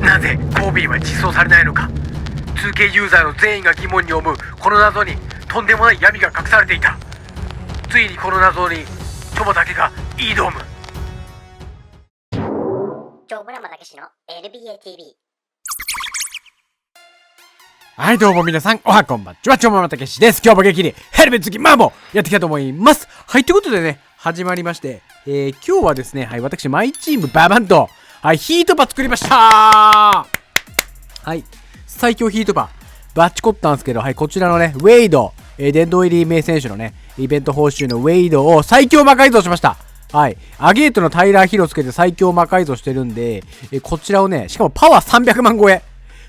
なぜコービーは実装されないのか。 2K ユーザーの全員が疑問に思うこの謎にとんでもない闇が隠されていた。ついにこの謎にチョボだけが挑む。チョ村間武史の NBA TV。 はい、どうも皆さん、おはこんばんちは、ちょもまたけしです。今日も激励ヘルメット付きマーボやっていきたいと思います。はい、ということでね、始まりまして、今日はですね、はい、私、マイチームババンと、はい、ヒートバ作りましたはい、最強ヒートババッチコったんですけど、はい、こちらのね、ウェイド、殿堂入り名選手のね、イベント報酬のウェイドを最強魔改造しました。はい。アゲートのタイラーヒロつけて最強魔改造してるんで、こちらをね、しかもパワー300万超え。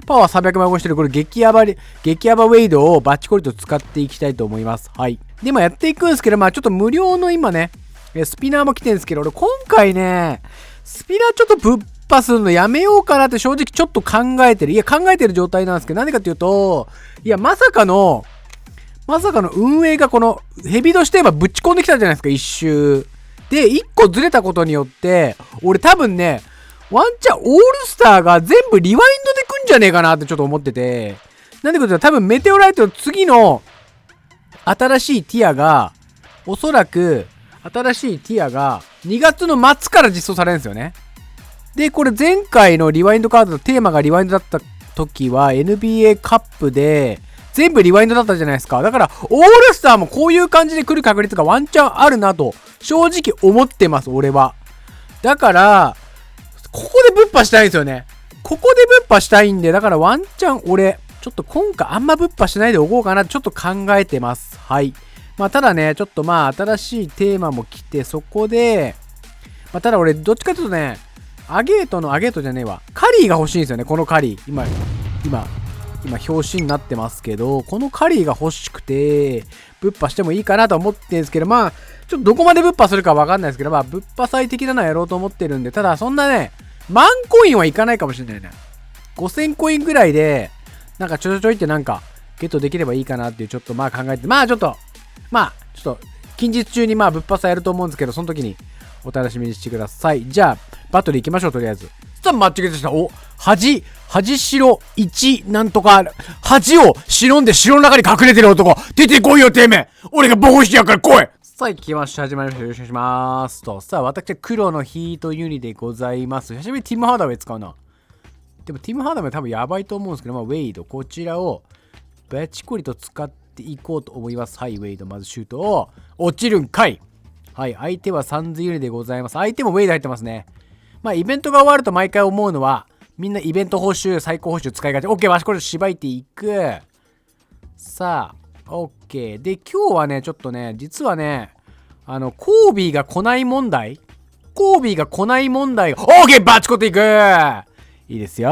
パワー300万超えしてる、これ激ヤバウェイドをバッチコリと使っていきたいと思います。はい。で、やっていくんですけど、ちょっと無料の今ね、スピナーも来てるんですけど、俺今回ね、スピナーちょっとぶっ破するのやめようかなって正直ちょっと考えてる。いや、考えてる状態なんですけど、何かっていうと、いや、まさかの運営がこのヘビドシテーマぶっち込んできたじゃないですか、一周。で、一個ずれたことによって、俺多分ね、ワンチャンオールスターが全部リワインドでくんじゃねえかなってちょっと思ってて。なんでかというと多分メテオライトの次の新しいティアが、おそらく新しいティアが2月の末から実装されるんですよね。で、これ前回のリワインドカードのテーマがリワインドだった時は NBA カップで全部リワインドだったじゃないですか。だからオールスターもこういう感じで来る確率がワンチャンあるなと正直思ってます、俺は。だから、ここでぶっ破したいんですよね。ここでぶっ破したいんで、だからワンチャン俺、ちょっと今回あんまぶっ破しないでおこうかなってちょっと考えてます。はい。ただね、ちょっと新しいテーマも来て、そこで、ただ俺、どっちかというとね、アゲートじゃねえわ。カリーが欲しいんですよね、このカリー。今、表紙になってますけど、このカリーが欲しくて、ぶっ破してもいいかなと思ってるんですけど、ちょっとどこまでぶっ破するかわかんないですけど、ぶっ破祭的なのはやろうと思ってるんで、ただそんなね、万コインはいかないかもしれないね。5000コインぐらいで、ちょちょいってゲットできればいいかなっていう、ちょっと考えて、ちょっと、近日中にぶっ破祭やると思うんですけど、その時にお楽しみにしてください。じゃあ、バトル行きましょう、とりあえず。さあ、間違えました。お、恥白1なんとか、恥を忍んで城の中に隠れてる男、出てこいよ、てめえ俺が防護してやから来いさあ、行きました。始まりました。よろしくお願いしますと。さあ、私は黒のヒートユニでございます。久しぶりにティム・ハーダウェイ使うな。でも、ティム・ハーダウェイ多分やばいと思うんですけど、ウェイド、こちらを、バチコリと使っていこうと思います。はい、ウェイド、まずシュートを、落ちるんかい。はい、相手はサンズユニでございます。相手もウェイド入ってますね。イベントが終わると毎回思うのは、みんなイベント報酬、最高報酬使いがち。OK、わしこれ縛いていく。さあ、OK。で、今日はね、ちょっとね、実はね、コービーが来ない問題 OK、バチコっていくいいですよ。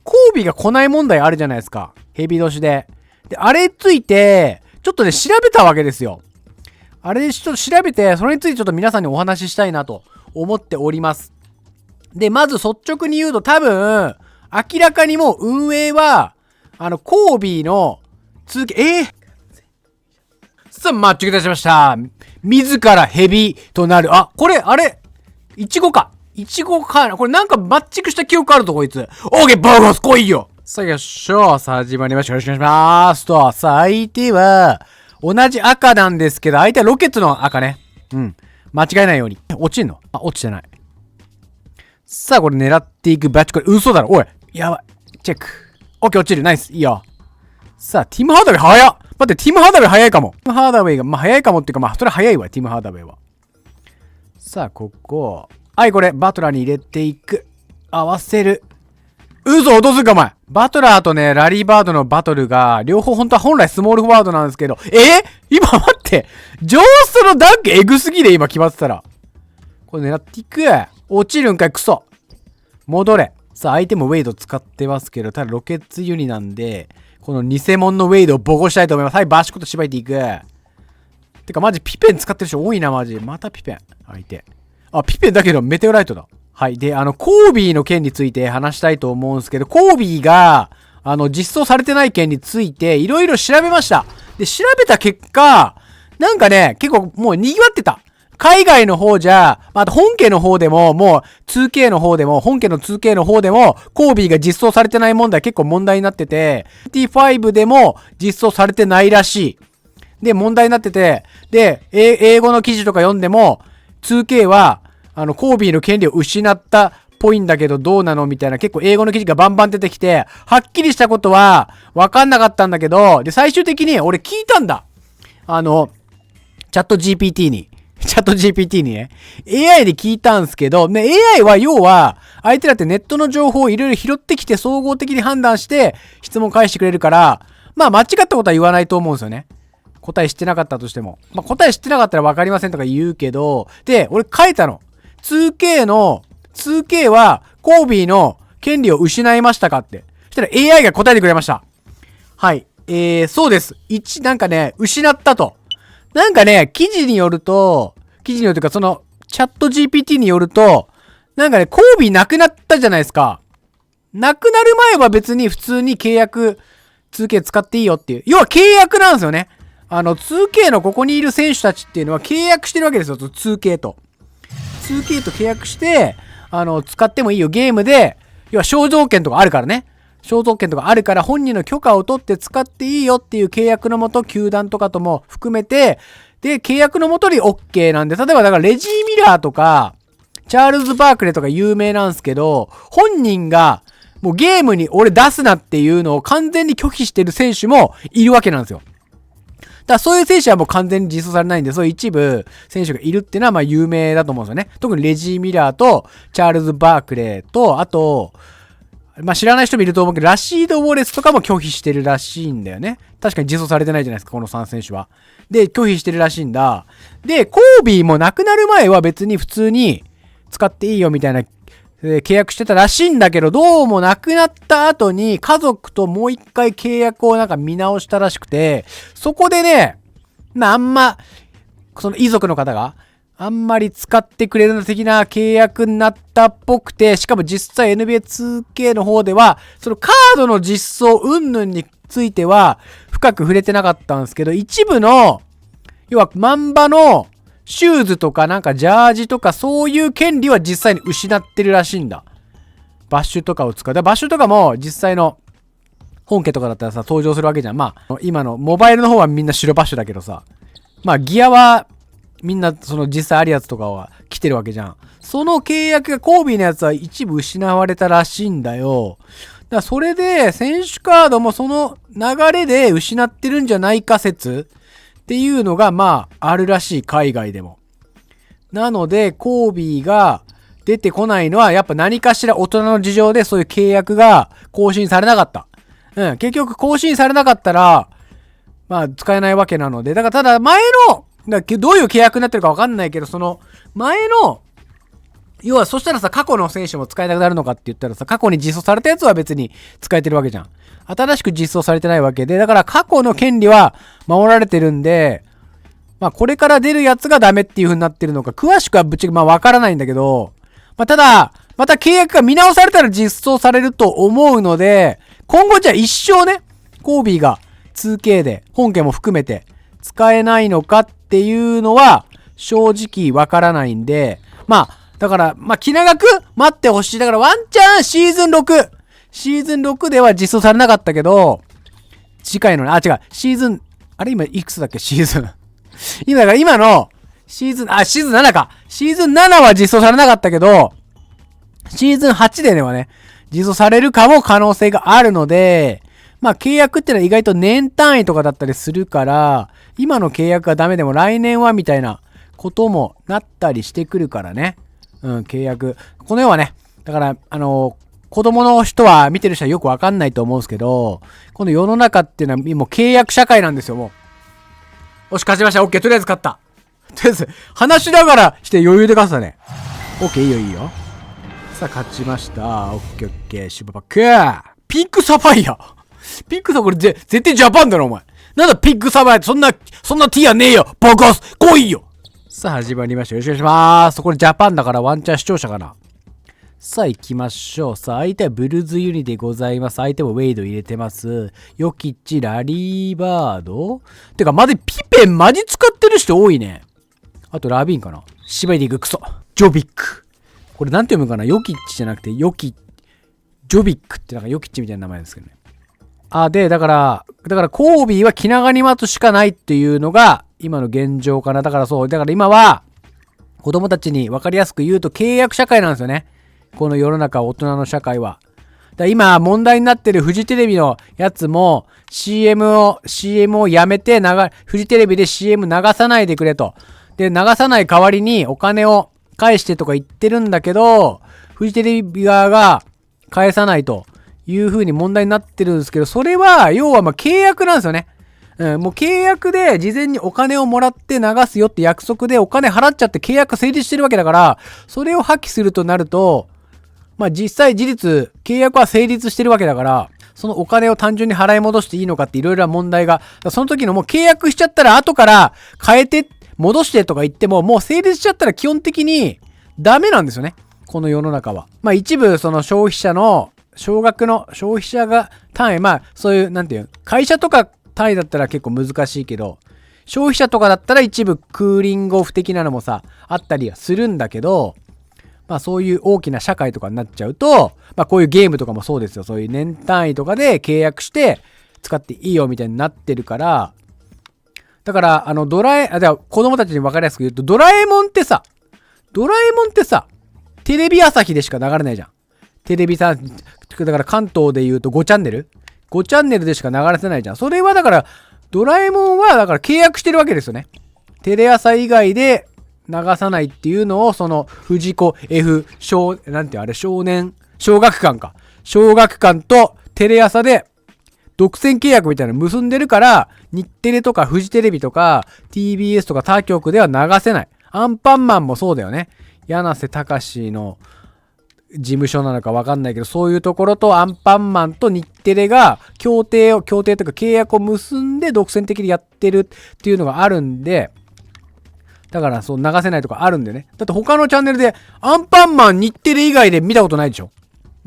コービーが来ない問題あるじゃないですか。ヘビ年で。で、あれについて、ちょっとね、調べたわけですよ。あれちょっと調べて、それについてちょっと皆さんにお話ししたいなと思っております。で、まず率直に言うと多分、明らかにもう運営は、コービーの続け、さあ、間違えたしました。自らヘビとなる。あ、これ、あれ、イチゴか。これマッチングした記憶あるとこいつ。オーケー、バーガース来いよさあ、よっしょ。さあ、始まりました。よろしくお願いしますと。さあ、相手は、同じ赤なんですけど、相手はロケッツの赤ね。うん。間違えないように。落ちんの？あ、落ちてない。さあ、これ狙っていくバッチコリ。嘘だろ。おい。やばい。チェック。オッケー、落ちる。ナイス。いいよ。さあ、ティム・ハーダウェイ早っ。待って、ティム・ハーダウェイ早いかも。ティム・ハーダウェイが、早いかもっていうか、それ早いわ、ティム・ハーダウェイは。さあ、ここ。はい、これ、バトラーに入れていく。合わせる。嘘、落とすか、お前。バトラーとね、ラリーバードのバトルが、両方本来スモールフォワードなんですけど、今待って。ジョーストのダンクエグすぎで、今決まってたら。これ狙っていく。落ちるんかい、クソ。戻れ。さあ、相手もウェイド使ってますけど、ただロケッツユニなんで、この偽物のウェイドをボコしたいと思います。はい、バシコと縛いていく。てか、マジピペン使ってる人多いな、マジ。またピペン。相手。あ、ピペンだけどメテオライトだ。はい。で、コービーの件について話したいと思うんですけど、コービーが、実装されてない件について、いろいろ調べました。で、調べた結果、結構もう賑わってた。海外の方じゃ、あと本家の方でも、もう 2K の方でも、本家の 2K の方でも、コービーが実装されてない問題結構問題になってて、25でも実装されてないらしい。で、問題になってて、で、英語の記事とか読んでも、2K は、コービーの権利を失ったっぽいんだけどどうなのみたいな結構英語の記事がバンバン出てきて、はっきりしたことは分かんなかったんだけど、で、最終的に俺聞いたんだ。チャット GPT にね、AI に聞いたんすけど、ね、AI は要は、相手だってネットの情報をいろいろ拾ってきて総合的に判断して質問返してくれるから、まあ間違ったことは言わないと思うんですよね。答え知ってなかったとしても。まあ答え知ってなかったら分かりませんとか言うけど、で、俺書いたの。2K はコービーの権利を失いましたかって。そしたら AI が答えてくれました。はい。そうです。なんかね、失ったと。なんかね、記事によるというか、その、チャット GPT によると、なんかね、コービーなくなったじゃないですか。なくなる前は別に普通に契約、2K 使っていいよっていう。要は契約なんですよね。2K のここにいる選手たちっていうのは契約してるわけですよ。2K と契約して、使ってもいいよ。ゲームで、要は肖像権とかあるからね。肖像権とかあるから本人の許可を取って使っていいよっていう契約のもと、球団とかとも含めて、で、契約のもとに OK なんで、例えばだからレジー・ミラーとか、チャールズ・バークレーとか有名なんですけど、本人がもうゲームに俺出すなっていうのを完全に拒否してる選手もいるわけなんですよ。だからそういう選手はもう完全に実装されないんで、そういう一部選手がいるっていうのはまあ有名だと思うんですよね。特にレジー・ミラーとチャールズ・バークレーと、あと、まあ知らない人もいると思うけど、ラシード・ウォレスとかも拒否してるらしいんだよね。確かに実装されてないじゃないですか、この3選手は。で、拒否してるらしいんだ。で、コービーも亡くなる前は別に普通に使っていいよみたいな、契約してたらしいんだけど、どうも亡くなった後に家族ともう一回契約をなんか見直したらしくて、そこでね、あんま、その遺族の方が、あんまり使ってくれる的な契約になったっぽくて、しかも実際 NBA2K の方では、そのカードの実装云々については深く触れてなかったんですけど、一部の、要はマンバのシューズとかなんかジャージとかそういう権利は実際に失ってるらしいんだ。バッシュとかを使う。バッシュとかも実際の本家とかだったらさ、登場するわけじゃん。まあ、今のモバイルの方はみんな白バッシュだけどさ、まあギアはみんなその実際あるやつとかは来てるわけじゃん。その契約がコービーのやつは一部失われたらしいんだよ。だからそれで選手カードもその流れで失ってるんじゃないか説っていうのがまああるらしい、海外でも。なのでコービーが出てこないのはやっぱ何かしら大人の事情でそういう契約が更新されなかった。結局更新されなかったらまあ使えないわけなので、だからただ前のどういう契約になってるかわかんないけど、その前の要はそしたらさ、過去の選手も使えなくなるのかって言ったらさ、過去に実装されたやつは別に使えてるわけじゃん。新しく実装されてないわけで、だから過去の権利は守られてるんで、まあこれから出るやつがダメっていう風になってるのか、詳しくはぶっちゃけまあわからないんだけど、まあただ、また契約が見直されたら実装されると思うので、今後じゃあ一生ね、コービーが 2K で本家も含めて使えないのかっていうのは正直わからないんで、まあだからまあ気長く待ってほしい。だからワンチャンシーズン6では実装されなかったけど、次回のね、違うシーズン、あれ今いくつだっけシーズン今だから今のシーズン7か。シーズン7は実装されなかったけど、シーズン8ではね、実装されるかも可能性があるので、まあ契約ってのは意外と年単位とかだったりするから、今の契約がダメでも来年はみたいなこともなったりしてくるからね。契約。この世はね、だから、子供の人は見てる人はよくわかんないと思うんですけど、この世の中っていうのはもう契約社会なんですよ、もう。よし、勝ちました。オッケー、とりあえず勝った。とりあえず、話しながらして余裕で勝ったね。オッケー、いいよ、いいよ。さあ、勝ちました。オッケー、オッケー、シュババックー。ピンクサファイア。ピンクサファイア、これ絶対ジャパンだろ、お前。なんだピンクサファイア、そんなティアねえよ。バカス、来いよ。さあ、始まりました。よろしくお願いします。これジャパンだからワンチャン視聴者かな。さあ、行きましょう。さあ、相手はブルーズユニでございます。相手もウェイド入れてます。ヨキッチ、ラリーバード。てか、ピペンマジ使ってる人多いね。あとラビーンかな。シバイディグクソ。ジョビック。これなんて読むかな、ヨキッチじゃなくて、ジョビックってなんかヨキッチみたいな名前ですけどね。で、だからコービーは気長に待つしかないっていうのが、今の現状かな。だから今は、子供たちに分かりやすく言うと契約社会なんですよね。この世の中、大人の社会は。だ今、問題になってるフジテレビのやつも、CM をやめて、フジテレビで CM 流さないでくれと。で、流さない代わりにお金を返してとか言ってるんだけど、フジテレビ側が返さないという風に問題になってるんですけど、それは、要は契約なんですよね。もう契約で事前にお金をもらって流すよって約束でお金払っちゃって契約成立してるわけだから、それを破棄するとなると、実際事実、契約は成立してるわけだから、そのお金を単純に払い戻していいのかっていろいろな問題が、その時のもう契約しちゃったら後から変えて、戻してとか言っても、もう成立しちゃったら基本的にダメなんですよね。この世の中は。一部その消費者の、少額の消費者が単位、そういう、なんていう、会社とか単位だったら結構難しいけど、消費者とかだったら一部クーリングオフ的なのもさ、あったりはするんだけど、そういう大きな社会とかになっちゃうと、こういうゲームとかもそうですよ。そういう年単位とかで契約して使っていいよみたいになってるから、だから、子供たちに分かりやすく言うと、ドラえもんってさ、テレビ朝日でしか流れないじゃん。テレビさ、だから関東で言うと5チャンネル ?5 チャンネルでしか流れてないじゃん。それはだから、ドラえもんはだから契約してるわけですよね。テレ朝以外で流さないっていうのを、その、藤子 F 小学館とテレ朝で独占契約みたいなの結んでるから、日テレとかフジテレビとか TBS とか他局では流せない。アンパンマンもそうだよね。柳瀬隆の事務所なのかわかんないけど、そういうところとアンパンマンと日テレが協定というか契約を結んで独占的にやってるっていうのがあるんで、だからそう流せないとかあるんでね。だって他のチャンネルでアンパンマン日テレ以外で見たことないでしょ。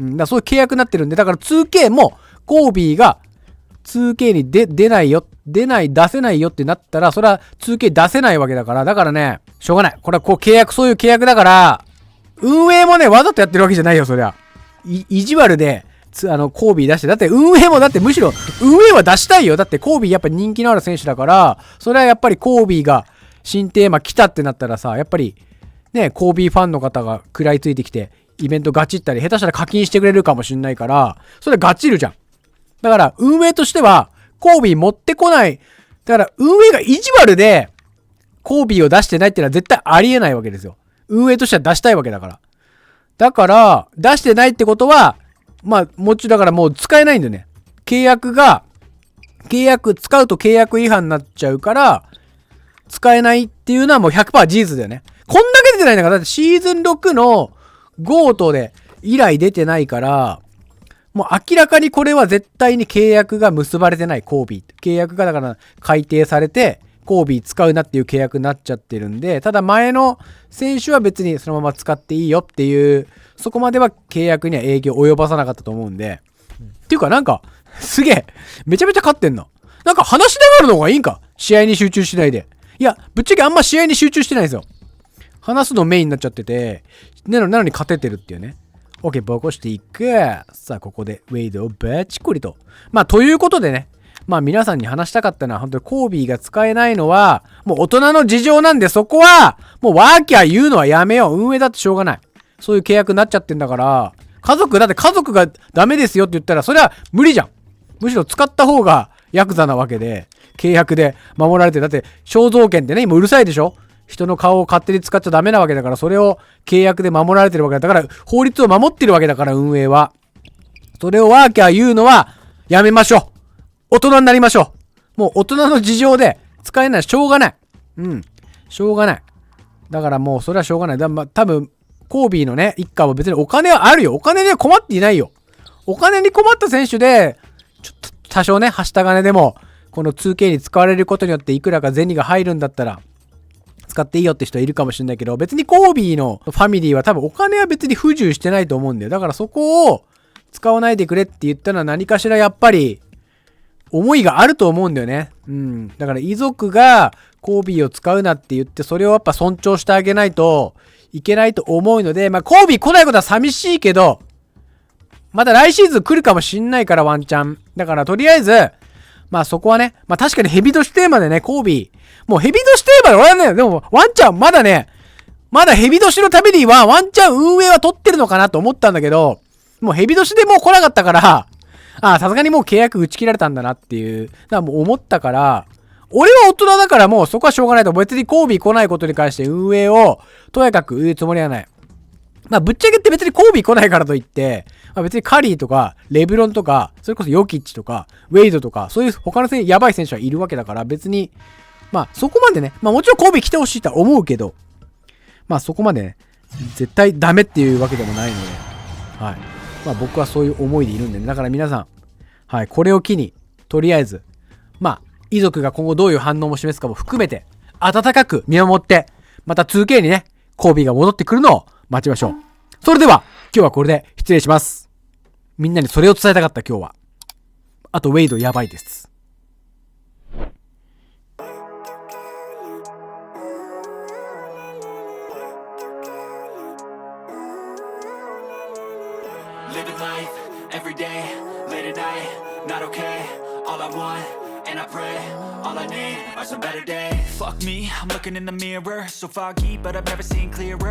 だからそういう契約になってるんで、だから 2K もコービーが 2K に出せないよってなったら、それは 2K 出せないわけだから、だからね、しょうがない。これはそういう契約だから、運営もね、わざとやってるわけじゃないよ、そりゃ。意地悪で、コービー出して。だって運営も、だってむしろ、運営は出したいよ。だってコービーやっぱ人気のある選手だから、それはやっぱりコービーが新テーマ来たってなったらさ、やっぱり、ね、コービーファンの方が食らいついてきて、イベントガチったり、下手したら課金してくれるかもしんないから、それガチるじゃん。だから、運営としては、コービー持ってこない。だから、運営が意地悪で、コービーを出してないっていうのは絶対ありえないわけですよ。運営としては出したいわけだから。だから、出してないってことは、もちろんだからもう使えないんだよね。使うと契約違反になっちゃうから、使えないっていうのはもう 100% 事実だよね。こんだけ出てないんだから、だってシーズン6のゴートで以来出てないから、もう明らかにこれは絶対に契約が結ばれてないコービー。契約がだから改定されて、コービー使うなっていう契約になっちゃってるんで、ただ前の選手は別にそのまま使っていいよっていう、そこまでは契約には影響を及ばさなかったと思うんで。っていうかなんか、すげえ、めちゃめちゃ勝ってんの。なんか話しながらの方がいいんか？試合に集中しないで。いや、ぶっちゃけあんま試合に集中してないんですよ。話すのメインになっちゃってて、なのに勝ててるっていうね。OK、ボコしていく。さあ、ここでウェイドをバチコリと。ということでね。皆さんに話したかったのは、本当にコービーが使えないのは、もう大人の事情なんで、そこは、もうワーキャー言うのはやめよう。運営だってしょうがない。そういう契約になっちゃってんだから、家族がダメですよって言ったら、それは無理じゃん。むしろ使った方がヤクザなわけで、契約で守られて、だって肖像権ってね、今うるさいでしょ？人の顔を勝手に使っちゃダメなわけだから、それを契約で守られてるわけだから、法律を守ってるわけだから、運営は。それをワーキャー言うのはやめましょう。大人になりましょう。もう大人の事情で使えない。しょうがない。しょうがない。だからもうそれはしょうがない。多分、コービーのね、一家は別にお金はあるよ。お金には困っていないよ。お金に困った選手で、ちょっと多少ね、はした金でも、この 2K に使われることによっていくらか銭が入るんだったら、使っていいよって人いるかもしれないけど、別にコービーのファミリーは多分お金は別に不自由してないと思うんだよ。だからそこを使わないでくれって言ったのは何かしらやっぱり、思いがあると思うんだよね。だから遺族がコービーを使うなって言って、それをやっぱ尊重してあげないといけないと思うので、まあコービー来ないことは寂しいけど、また来シーズン来るかもしんないからワンチャン。だからとりあえず、まあそこはね、まあ確かにヘビ年テーマでね、コービー、もうヘビ年テーマで俺はね、でもワンチャンまだね、まだヘビ年のためにはワンチャン運営は取ってるのかなと思ったんだけど、もうヘビ年でもう来なかったから、さすがにもう契約打ち切られたんだなっていう、だからもう思ったから、俺は大人だからもうそこはしょうがないと、別にコービー来ないことに関して運営をとやかく言うつもりはない。まあぶっちゃけって別にコービー来ないからといって、まあ別にカリーとかレブロンとか、それこそヨキッチとかウェイドとか、そういう他のやばい選手はいるわけだから別に、まあそこまでね、まあもちろんコービー来てほしいとは思うけど、まあそこまでね、絶対ダメっていうわけでもないので、はい。まあ僕はそういう思いでいるんでね。だから皆さん、はい、これを機に、とりあえず、まあ、遺族が今後どういう反応も示すかも含めて、温かく見守って、また 2K にね、コービーが戻ってくるのを待ちましょう。それでは、今日はこれで失礼します。みんなにそれを伝えたかった今日は。あと、ウェイドやばいです。Living life, every day, late at night, not okay. All I want, and I pray, all I need are some better days. Fuck me, I'm looking in the mirror, so foggy, but I've never seen clearer.